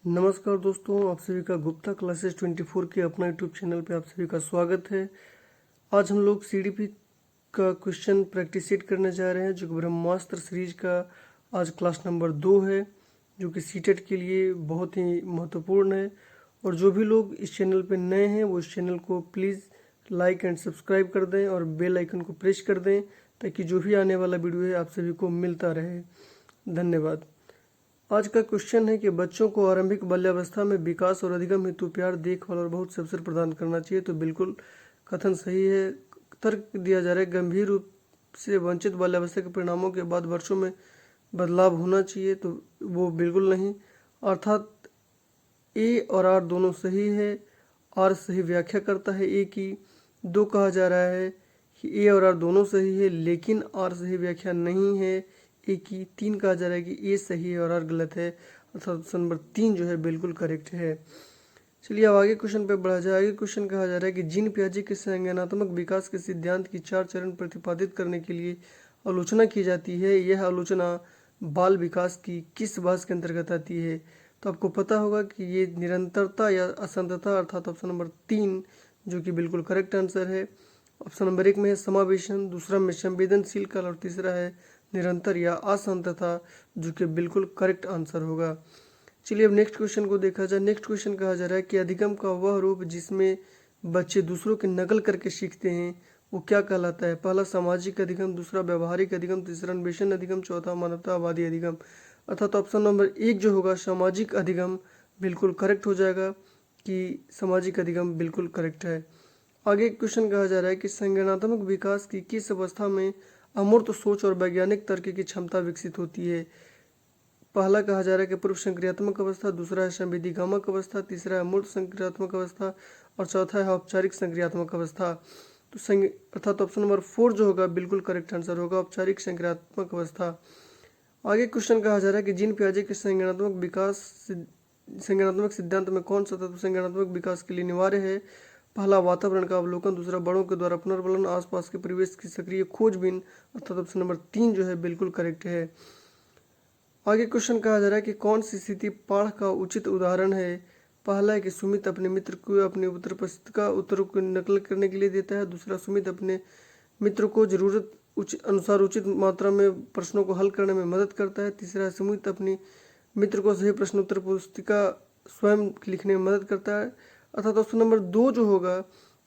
नमस्कार दोस्तों, आप सभी का गुप्ता क्लासेस 24 के अपना यूट्यूब चैनल पे आप सभी का स्वागत है। आज हम लोग सीडीपी का क्वेश्चन प्रैक्टिस शीट करने जा रहे हैं, जो कि ब्रह्मास्त्र सीरीज का आज क्लास नंबर 2 है, जो कि सीटेट के लिए बहुत ही महत्वपूर्ण है। और जो भी लोग इस चैनल पे नए हैं वो इस चैनल को प्लीज़ लाइक एंड सब्सक्राइब कर दें और बेल आइकन को प्रेस कर दें, ताकि जो भी आने वाला वीडियो है आप सभी को मिलता रहे। धन्यवाद। आज का क्वेश्चन है कि बच्चों को आरंभिक बाल्यावस्था में विकास और अधिगम हेतु प्यार, देखभाल और बहुत से अवसर प्रदान करना चाहिए। तो बिल्कुल कथन सही है। तर्क दिया जा रहा है, गंभीर रूप से वंचित बाल्यावस्था के परिणामों के बाद वर्षों में बदलाव होना चाहिए। तो वो बिल्कुल नहीं, अर्थात ए और आर दोनों सही है। आर सही व्याख्या करता है ए की। दो कहा जा रहा है कि ए और आर दोनों सही है, लेकिन आर सही व्याख्या नहीं है ए की। तीन कहा जा रहा है कि ए सही है और आर गलत है, अर्थात ऑप्शन नंबर 3 जो है बिल्कुल करेक्ट है। चलिए अब आगे क्वेश्चन पे बढ़ा जाए। आगे क्वेश्चन कहा जा रहा है कि जीन पियाजे के संज्ञानात्मक विकास के सिद्धांत की 4 चरण प्रतिपादित करने के लिए आलोचना की जाती है। यह आलोचना बाल विकास की किस भाग के अंतर्गत आती है? तो आपको पता होगा कि ये निरंतरता या असंतता, अर्थात ऑप्शन नंबर 3 जो कि बिल्कुल करेक्ट आंसर है। ऑप्शन नंबर 1 में है समावेशन, दूसरा में संवेदनशील काल और तीसरा है निरंतर या असंतता, जो कि बिल्कुल करेक्ट आंसर होगा। चलिए अब नेक्स्ट क्वेश्चन को देखा जाए। नेक्स्ट क्वेश्चन कहा जा रहा है कि अधिगम का वह रूप जिसमें बच्चे दूसरों की नकल करके सीखते हैं वो क्या कहलाता है? पहला सामाजिक अधिगम, दूसरा व्यवहारिक अधिगम, तीसरा अन्वेषण अधिगम, चौथा मानवतावादी अधिगम। अर्थात ऑप्शन नंबर 1 जो होगा सामाजिक अधिगम बिल्कुल करेक्ट हो जाएगा कि सामाजिक अधिगम बिल्कुल करेक्ट है। आगे क्वेश्चन कहा जा रहा है कि संज्ञानात्मक विकास की किस अवस्था में अमूर्त सोच और वैज्ञानिक तर्क की क्षमता विकसित होती है? पहला कहा जा रहा है कि पूर्व संक्रियात्मक अवस्था, दूसरा है संवेदीगामक अवस्था, तीसरा है अमूर्त संक्रियात्मक अवस्था और चौथा है औपचारिक संक्रियात्मक अवस्था। तो अर्थात ऑप्शन नंबर 4 जो होगा बिल्कुल करेक्ट आंसर होगा, औपचारिक संक्रियात्मक अवस्था। आगे क्वेश्चन कहा जा रहा है कि जीन पियाजे के संज्ञानात्मक सिद्धांत में कौन सा तत्व संज्ञानात्मक विकास के लिए अनिवार्य है? पहला वातावरण का अवलोकन, दूसरा बड़ों के द्वारा पुनर्वलन, आसपास के परिवेश की सक्रिय खोजबीन, अर्थात ऑप्शन नंबर 3 जो है बिल्कुल करेक्ट है। आगे क्वेश्चन कहा जा रहा है कि कौन सी स्थिति पाठ का उचित उदाहरण है? पहला है कि सुमित अपने मित्र को अपनी उत्तर पुस्तिका उत्तरों की नकल करने के लिए देता है, दूसरा सुमित अपने मित्र को जरूरत अनुसार उचित मात्रा में प्रश्नों को हल करने में मदद करता है, तीसरा सुमित अपनी मित्र को सही प्रश्न उत्तर पुस्तिका स्वयं लिखने में मदद करता है। अर्थात ऑप्शन नंबर 2 जो होगा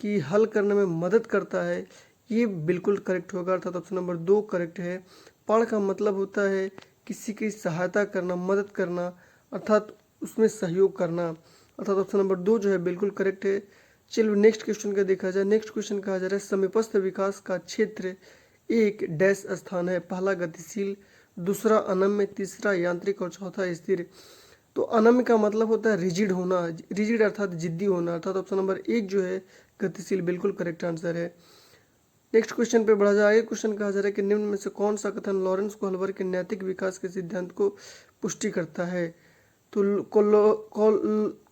कि हल करने में मदद करता है, ये बिल्कुल करेक्ट होगा, अर्थात ऑप्शन नंबर 2 करेक्ट है। पाठ का मतलब होता है किसी की सहायता करना, मदद करना, अर्थात उसमें सहयोग करना, अर्थात ऑप्शन नंबर 2 जो है बिल्कुल करेक्ट है। चलिए नेक्स्ट क्वेश्चन का देखा जाए। नेक्स्ट क्वेश्चन कहा जा रहा है समीपस्थ विकास का क्षेत्र एक डैश स्थान है। पहला गतिशील, दूसरा अनम्य, तीसरा यांत्रिक और चौथा स्थिर। तो अनम्य का मतलब होता है रिजिड होना, रिजिड अर्थात जिद्दी होना, अर्थात ऑप्शन नंबर 1 जो है गतिशील बिल्कुल करेक्ट आंसर है। नेक्स्ट क्वेश्चन पे बढ़ा जाए। क्वेश्चन कहा जा रहा है कि निम्न में से कौन सा कथन लॉरेंस कोहलवर के नैतिक विकास के सिद्धांत को पुष्टि करता है? तो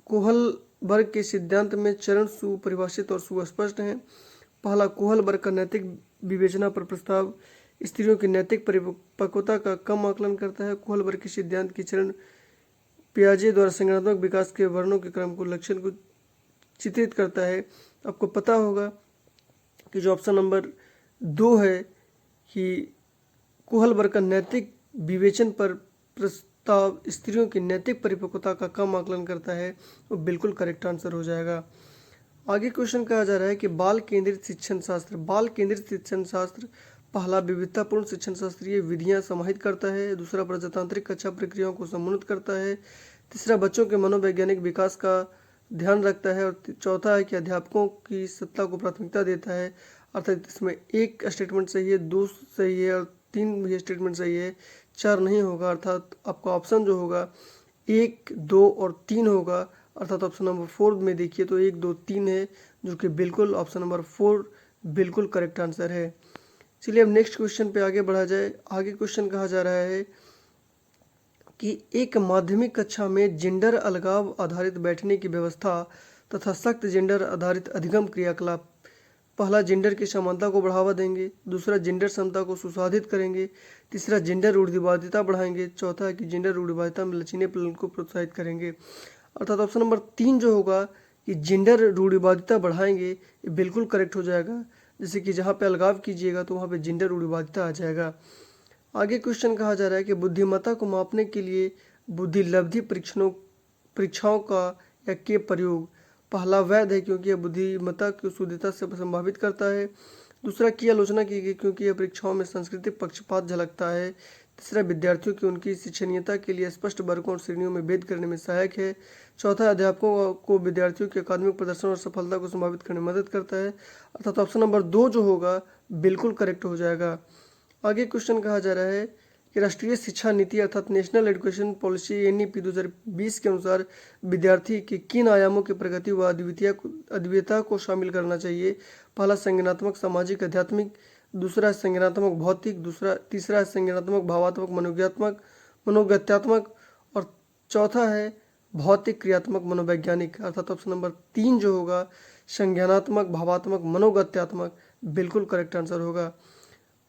कोहलबर्ग के सिद्धांत में चरण सुपरिभाषित और सुस्पष्ट हैं। पहला, कोहलबर्ग का नैतिक विवेचना पर प्रस्ताव स्त्रियों की नैतिक परिपक्वता का कम आकलन करता है। कोहलबर्ग के सिद्धांत की चरण पियाजे द्वारा संज्ञानात्मक विकास के वर्णों के क्रम को लक्षण को चित्रित करता है। आपको पता होगा कि जो ऑप्शन नंबर 2 है कि कोहलबर्ग का नैतिक विवेचन पर प्रस्ताव स्त्रियों की नैतिक परिपक्वता का कम आकलन करता है, वो बिल्कुल करेक्ट आंसर हो जाएगा। आगे क्वेश्चन कहा जा रहा है कि बाल केंद्रित शिक्षण शास्त्र। बाल केंद्रित शिक्षण शास्त्र पहला विविधतापूर्ण शिक्षण शास्त्रीय विधियां समाहित करता है, दूसरा प्रजातांत्रिक कक्षा प्रक्रियाओं को समुन्नत करता है, तीसरा बच्चों के मनोवैज्ञानिक विकास का ध्यान रखता है और चौथा है कि अध्यापकों की सत्ता को प्राथमिकता देता है। अर्थात इसमें एक स्टेटमेंट सही है, 2 सही है और 3 भी स्टेटमेंट सही है, 4 नहीं होगा। अर्थात आपका ऑप्शन जो होगा 1, 2 और 3 होगा, अर्थात ऑप्शन नंबर 4 में देखिए तो 1, 2, 3 है, जो कि बिल्कुल ऑप्शन नंबर 4 बिल्कुल करेक्ट आंसर है। चलिए अब नेक्स्ट क्वेश्चन पे आगे बढ़ा जाए। आगे क्वेश्चन कहा जा रहा है कि एक माध्यमिक कक्षा में जेंडर अलगाव आधारित बैठने की व्यवस्था तथा सख्त जेंडर आधारित अधिगम क्रियाकलाप पहला, जेंडर की समानता को बढ़ावा देंगे। दूसरा, जेंडर समता को सुसाधित करेंगे। तीसरा, जेंडर रूढ़िवादिता बढ़ाएंगे। चौथा है कि जेंडर रूढ़िवादिता में लचीलेपन को प्रोत्साहित करेंगे। अर्थात ऑप्शन नंबर 3 जो होगा कि जेंडर रूढ़िवादिता बढ़ाएंगे, ये बिल्कुल करेक्ट हो जाएगा। जैसे कि जहाँ पे अलगाव कीजिएगा तो वहाँ पे जेंडर रूढ़िवादिता आ जाएगा। आगे क्वेश्चन कहा जा रहा है कि बुद्धिमत्ता को मापने के लिए बुद्धिलब्धि परीक्षाओं का या के प्रयोग। पहला, वैध है क्योंकि यह बुद्धिमत्ता की शुद्धता से संभावित करता है। दूसरा, की आलोचना की गई क्योंकि यह परीक्षाओं में सांस्कृतिक पक्षपात झलकता है। तीसरा, विद्यार्थियों की उनकी शिक्षणीयता के लिए स्पष्ट वर्गों और श्रेणियों में भेद करने में सहायक है। चौथा, अध्यापकों को विद्यार्थियों के अकादमिक प्रदर्शन और सफलता को संभावित करने में मदद करता है। अर्थात ऑप्शन नंबर 2 जो होगा बिल्कुल करेक्ट हो जाएगा। आगे क्वेश्चन कहा जा रहा है कि राष्ट्रीय शिक्षा नीति अर्थात नेशनल एजुकेशन पॉलिसी NEP 2020 के अनुसार विद्यार्थी के किन आयामों की प्रगति व अद्वितीयता को शामिल करना चाहिए। पहला, संज्ञानात्मक सामाजिक आध्यात्मिक। दूसरा, संज्ञानात्मक भौतिक। तीसरा, संज्ञानात्मक भावात्मक मनोगत्यात्मक। और चौथा है भौतिक क्रियात्मक मनोवैज्ञानिक। अर्थात ऑप्शन नंबर 3 जो होगा संज्ञानात्मक भावात्मक मनोगत्यात्मक बिल्कुल करेक्ट आंसर होगा।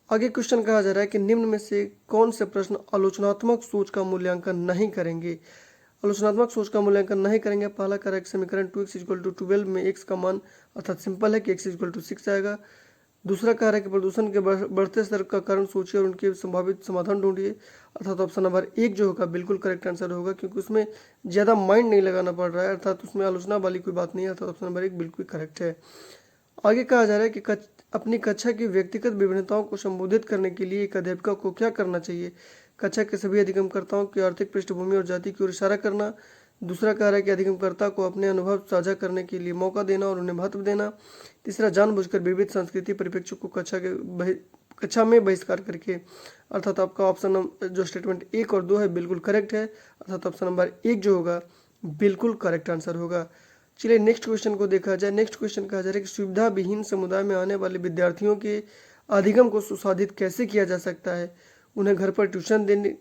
आगे क्वेश्चन कहा जा रहा है कि निम्न में से कौन से प्रश्न आलोचनात्मक सोच का मूल्यांकन नहीं करेंगे। आलोचनात्मक सोच का मूल्यांकन नहीं करेंगे। पहला कह रहा है कि समीकरण 2x = 12 में x का मान अर्थात सिंपल है कि x = 6 आएगा। दूसरा कह रहा है कि प्रदूषण के बढ़ते स्तर का कारण सोचिए और उनके संभावित समाधान ढूंढिए। अर्थात ऑप्शन नंबर 1 जो होगा बिल्कुल करेक्ट आंसर होगा क्योंकि उसमें ज़्यादा माइंड नहीं लगाना पड़ रहा है, अर्थात उसमें आलोचना वाली कोई बात नहीं है। अर्थात ऑप्शन नंबर 1 बिल्कुल करेक्ट है। आगे कहा जा रहा है कि अपनी कक्षा की व्यक्तिगत विभिन्नताओं को संबोधित करने के लिए एक अध्यापिका को क्या करना चाहिए। कक्षा के सभी अधिगमकर्ताओं की आर्थिक पृष्ठभूमि और जाति की ओर इशारा करना। दूसरा कह रहा है कि अधिगमकर्ता को अपने अनुभव साझा करने के लिए मौका देना और उन्हें महत्व देना। तीसरा, जानबूझकर विविध संस्कृति परिप्रेक्ष्य को कक्षा में बहिष्कार करके। अर्थात आपका ऑप्शन जो स्टेटमेंट 1 और 2 है बिल्कुल करेक्ट है। अर्थात ऑप्शन नंबर 1 जो होगा बिल्कुल करेक्ट आंसर होगा। चलिए नेक्स्ट क्वेश्चन को देखा जाए। नेक्स्ट क्वेश्चन कहा जा रहा है कि सुविधा विहीन समुदाय में आने वाले विद्यार्थियों के अधिगम को सुसाधित कैसे किया जा सकता है। उन्हें घर पर ट्यूशन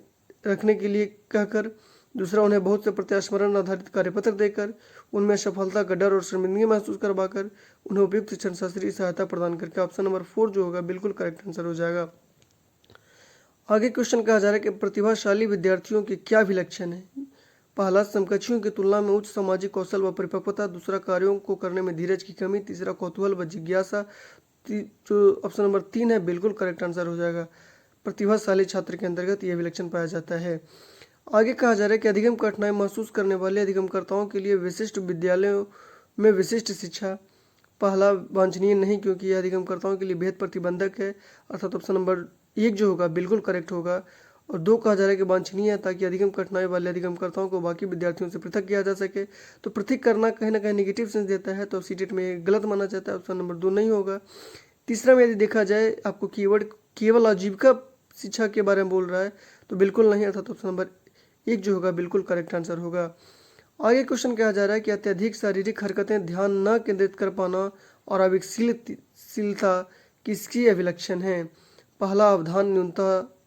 रखने के लिए कहकर। दूसरा, उन्हें बहुत से प्रत्यास्मरण आधारित कार्यपत्र देकर। उनमें सफलता का डर और शर्मिंदगी महसूस करवाकर। उन्हें उपयुक्त शिक्षण शास्त्रीय सहायता प्रदान करके। ऑप्शन नंबर 4 जो होगा बिल्कुल करेक्ट आंसर हो जाएगा। आगे क्वेश्चन कहा जा रहा है कि प्रतिभाशाली विद्यार्थियों के क्या विलक्षण है। पहला, समकक्षियों की तुलना में उच्च सामाजिक कौशल व परिपक्वता। दूसरा, कार्यों को करने में धीरज की कमी। तीसरा, कौतूहल व जिज्ञासा। जो ऑप्शन नंबर 3 है बिल्कुल करेक्ट आंसर हो जाएगा। प्रतिभाशाली छात्र के अंतर्गत यह विलक्षण पाया जाता है। आगे कहा जा रहा है कि अधिगम कठिनाई महसूस करने वाले अधिगमकर्ताओं के लिए विशिष्ट विद्यालयों में विशिष्ट शिक्षा। पहला, वांछनीय नहीं क्योंकि यह अधिगमकर्ताओं के लिए बेहद प्रतिबंधक है। अर्थात ऑप्शन नंबर 1 जो होगा बिल्कुल करेक्ट होगा। और 2 कहा जा रहा है कि वांछनीय है ताकि अधिगम कठिनाई वाले अधिगमकर्ताओं को बाकी विद्यार्थियों से पृथक किया जा सके। तो पृथक करना कहीं ना कहीं नेगेटिव सेंस देता है, तो सीटेट में गलत माना जाता है। ऑप्शन नंबर 2 नहीं होगा। तीसरा में यदि देखा जाए आपको कीवर्ड केवल आजीविका शिक्षा के बारे में बोल रहा है तो बिल्कुल नहीं। अर्थात ऑप्शन नंबर 1 जो होगा बिल्कुल करेक्ट आंसर होगा। आगे क्वेश्चन कहा जा रहा है कि अत्यधिक शारीरिक हरकतें, ध्यान न केंद्रित कर पाना और अविकलशीलता किसकी अभिलक्षण है। पहला, अवधान न्यूनता,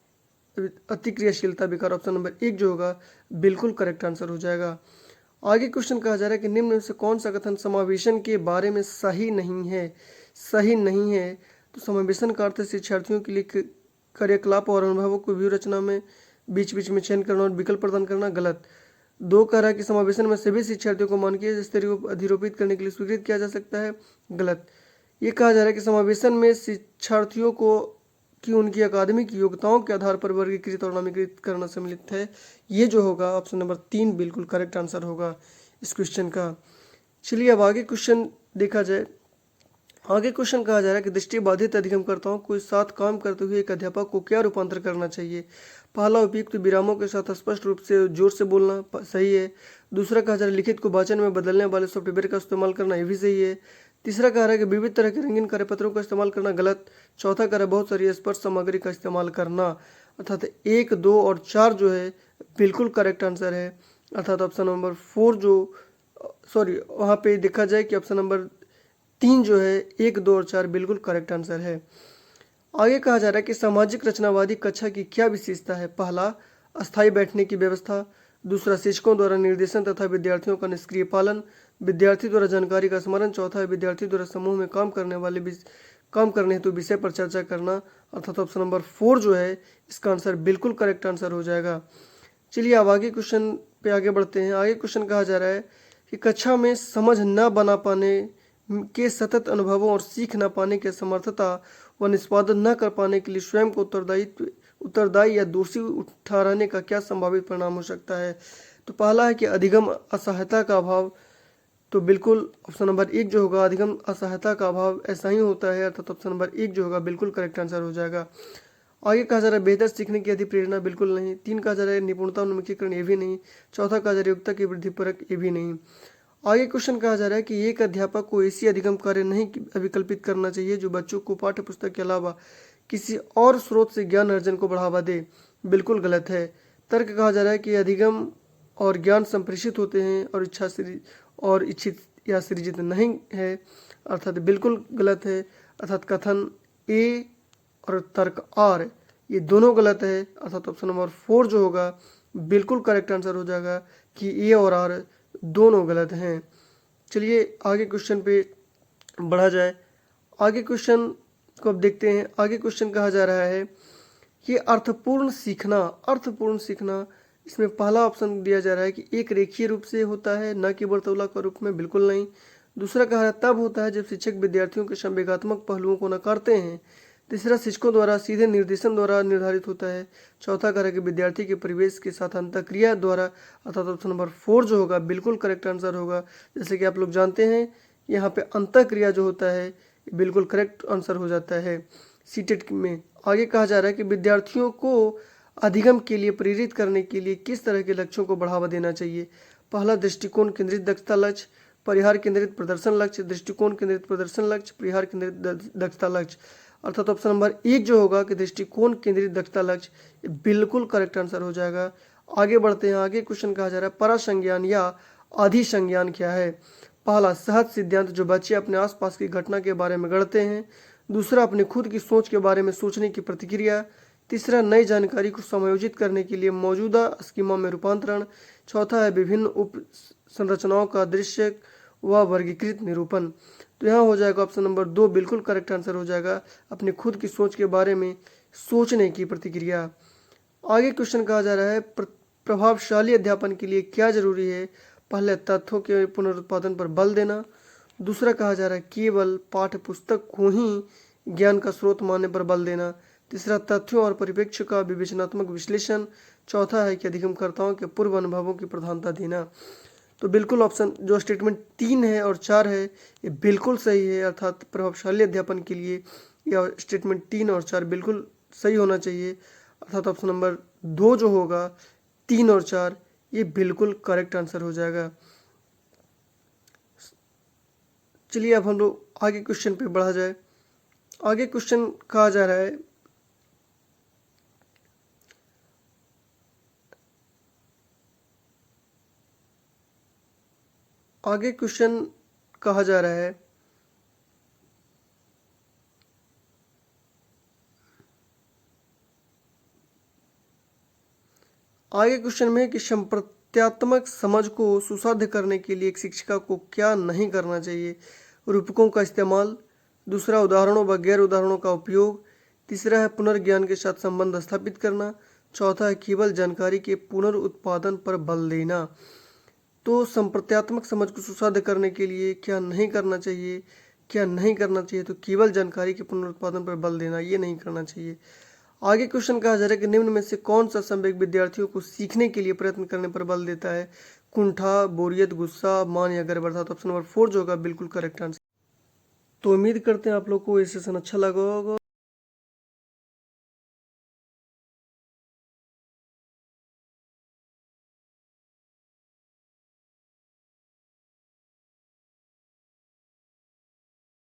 अतिक्रियाशीलता विकार। ऑप्शन नंबर 1 जो होगा बिल्कुल करेक्ट आंसर हो जाएगा। आगे क्वेश्चन कहा जा रहा है कि निम्न में से कौन सा कथन समावेशन के बारे में सही नहीं है। सही नहीं है तो समावेशन का अर्थ शिक्षार्थियों के लिए कार्यकलाप और अनुभवों को व्यू रचना में बीच बीच में चयन करना और विकल्प प्रदान करना। गलत। 2 कह रहा है कि समावेशन में सभी शिक्षार्थियों को मानकीय स्तरीय को अधिरोपित करने के लिए स्वीकृत किया जा सकता है। गलत। ये कहा जा रहा है कि समावेशन में शिक्षार्थियों को कि उनकी अकादमिक योग्यताओं के आधार पर वर्गीकृत और नामीकृत करना सम्मिलित है। ये जो होगा ऑप्शन नंबर 3 बिल्कुल करेक्ट आंसर होगा इस क्वेश्चन का। चलिए अब आगे क्वेश्चन देखा जाए। आगे क्वेश्चन कहा जा रहा है कि दृष्टिबाधित अधिगमकर्ताओं को साथ काम करते हुए एक अध्यापक को क्या रूपांतर करना चाहिए। पहला, उपयुक्त विरामों के साथ स्पष्ट रूप से जोर से बोलना, सही है। दूसरा कहा जा रहा है लिखित को वाचन में बदलने वाले सॉफ्टवेयर का इस्तेमाल करना, ये भी सही है। तीसरा कह रहा है कि विविध तरह के रंगीन कार्यपत्रों का इस्तेमाल करना, गलत। चौथा कह रहा है बहुत सारी स्पर्श सामग्री का इस्तेमाल करना। अर्थात 1, 2 और 4 जो है बिल्कुल करेक्ट आंसर है। अर्थात ऑप्शन नंबर 4 जो वहाँ पे देखा जाए कि ऑप्शन नंबर 3 जो है 1, 2 और 4 बिल्कुल करेक्ट आंसर है। आगे कहा जा रहा है कि सामाजिक रचनावादी कक्षा की क्या विशेषता है। पहला, अस्थायी बैठने की व्यवस्था। दूसरा, शिक्षकों द्वारा निर्देशन तथा विद्यार्थियों का निष्क्रिय पालन। विद्यार्थी द्वारा जानकारी का स्मरण। चौथा है विद्यार्थी द्वारा समूह में काम करने हेतु विषय पर चर्चा करना। अर्थात ऑप्शन नंबर 4 जो है इसका आंसर बिल्कुल करेक्ट आंसर हो जाएगा। चलिए अब आगे क्वेश्चन पे आगे बढ़ते हैं। आगे क्वेश्चन कहा जा रहा है कि कक्षा में समझ न बना पाने के सतत अनुभवों और सीख न पाने की असमर्थता व निष्पादन न कर पाने के लिए स्वयं को उत्तरदायी या दोषी ठहराने का क्या संभावित परिणाम हो सकता है। तो पहला है कि अधिगम असहायता का अभाव। तो बिल्कुल ऑप्शन नंबर 1 जो होगा अधिगम असहायता का अभाव ऐसा ही होता है, अर्थात ऑप्शन नंबर 1 जो होगा बिल्कुल करेक्ट आंसर हो जाएगा। आगे कहा जा रहा है बेहतर सीखने की अधिक प्रेरणा, बिल्कुल नहीं। 3 कहा जा रहा है निपुणता उन्मुखीकरण, ये भी नहीं। चौथा कहा जा रहा है योग्यता की वृद्धि परक, ये भी नहीं। आगे क्वेश्चन कहा जा रहा है कि एक अध्यापक को ऐसी अधिगम कार्य नहीं अभिकल्पित करना चाहिए जो बच्चों को पाठ्य पुस्तक के अलावा किसी और स्रोत से ज्ञान अर्जन को बढ़ावा दे, बिल्कुल गलत है। तर्क कहा जा रहा है कि अधिगम और ज्ञान संप्रेषित होते हैं और इच्छित या सृजित नहीं है, अर्थात बिल्कुल गलत है। अर्थात कथन ए और तर्क आर ये दोनों गलत है, अर्थात ऑप्शन नंबर 4 जो होगा बिल्कुल करेक्ट आंसर हो जाएगा कि ए और आर दोनों गलत हैं। चलिए आगे क्वेश्चन पे बढ़ा जाए। आगे क्वेश्चन को अब देखते हैं। आगे क्वेश्चन कहा जा रहा है कि अर्थपूर्ण सीखना इसमें पहला ऑप्शन दिया जा रहा है कि एक रेखीय रूप से होता है, न कि वर्तुला का रूप में, बिल्कुल नहीं। दूसरा कहा तब होता है जब शिक्षक विद्यार्थियों के संवेगात्मक पहलुओं को नकारते हैं। तीसरा, शिक्षकों द्वारा सीधे निर्देशन द्वारा निर्धारित होता है। चौथा कहा कि विद्यार्थी के परिवेश के साथ अंतःक्रिया द्वारा, अर्थात ऑप्शन नंबर 4 जो होगा बिल्कुल करेक्ट आंसर होगा। जैसे कि आप लोग जानते हैं यहाँ पे अंतःक्रिया जो होता है बिल्कुल करेक्ट आंसर हो जाता है सीटेट में। आगे कहा जा रहा है कि विद्यार्थियों को अधिगम के लिए प्रेरित करने के लिए किस तरह के लक्ष्यों को बढ़ावा देना चाहिए। पहला, दृष्टिकोण केंद्रित दक्षता लक्ष्य, परिहार केंद्रित प्रदर्शन लक्ष्य, दृष्टिकोण केंद्रित प्रदर्शन लक्ष्य, परिहार केंद्रित दक्षता लक्ष्य, अर्थात ऑप्शन नंबर 1 जो होगा कि दृष्टिकोण केंद्रित दक्षता लक्ष्य बिल्कुल करेक्ट आंसर हो जाएगा। आगे बढ़ते हैं। आगे क्वेश्चन कहा जा रहा है परसंज्ञान या अधिसंज्ञान क्या है। पहला, सहज सिद्धांत जो बच्चे अपने आसपास की घटना के बारे में गढ़ते हैं। दूसरा, अपनी खुद की सोच के बारे में सोचने की प्रतिक्रिया। तीसरा, नई जानकारी को समायोजित करने के लिए मौजूदा स्कीमा में रूपांतरण। चौथा है विभिन्न उप संरचनाओं का दृश्य व वर्गीकृत निरूपण। तो यहाँ हो जाएगा ऑप्शन नंबर 2 बिल्कुल करेक्ट आंसर हो जाएगा, अपनी खुद की सोच के बारे में सोचने की प्रतिक्रिया। आगे क्वेश्चन कहा जा रहा है प्रभावशाली अध्यापन के लिए क्या जरूरी है। पहले, तथ्यों के पुनरुत्पादन पर बल देना। दूसरा कहा जा रहा है केवल पाठ्य पुस्तक को ही ज्ञान का स्रोत मानने पर बल देना। तीसरा, तथ्यों और परिप्रेक्ष्य का विवेचनात्मक विश्लेषण। चौथा है कि अधिगमकर्ताओं के पूर्व अनुभवों की प्रधानता देना। तो बिल्कुल ऑप्शन जो स्टेटमेंट 3 है और 4 है ये बिल्कुल सही है, अर्थात प्रभावशाली अध्यापन के लिए यह स्टेटमेंट 3 और 4 बिल्कुल सही होना चाहिए, अर्थात ऑप्शन नंबर 2 जो होगा 3 और 4 ये बिल्कुल करेक्ट आंसर हो जाएगा। चलिए अब हम लोग आगे क्वेश्चन पे बढ़ा जाए। आगे क्वेश्चन कहा जा रहा है आगे क्वेश्चन कहा जा रहा है आगे क्वेश्चन में कि संप्रत्यात्मक समझ को सुसाध्य करने के लिए एक शिक्षिका को क्या नहीं करना चाहिए। रूपकों का इस्तेमाल। दूसरा, उदाहरणों व गैर उदाहरणों का उपयोग। तीसरा है पुनर्ज्ञान के साथ संबंध स्थापित करना। चौथा है केवल जानकारी के पुनरुत्पादन पर बल देना। तो संप्रत्यात्मक समझ को सुसाध्य करने के लिए क्या नहीं करना चाहिए, तो केवल जानकारी के पुनरुत्पादन पर बल देना, ये नहीं करना चाहिए। आगे क्वेश्चन कहा जा रहा है कि निम्न में से कौन सा संवेग विद्यार्थियों को सीखने के लिए प्रयत्न करने पर बल देता है। कुंठा, बोरियत, गुस्सा, मान या गर्व, अर्थात ऑप्शन नंबर 4 जो होगा बिल्कुल करेक्ट आंसर। तो उम्मीद करते हैं आप लोग को ये सेशन अच्छा लगा होगा।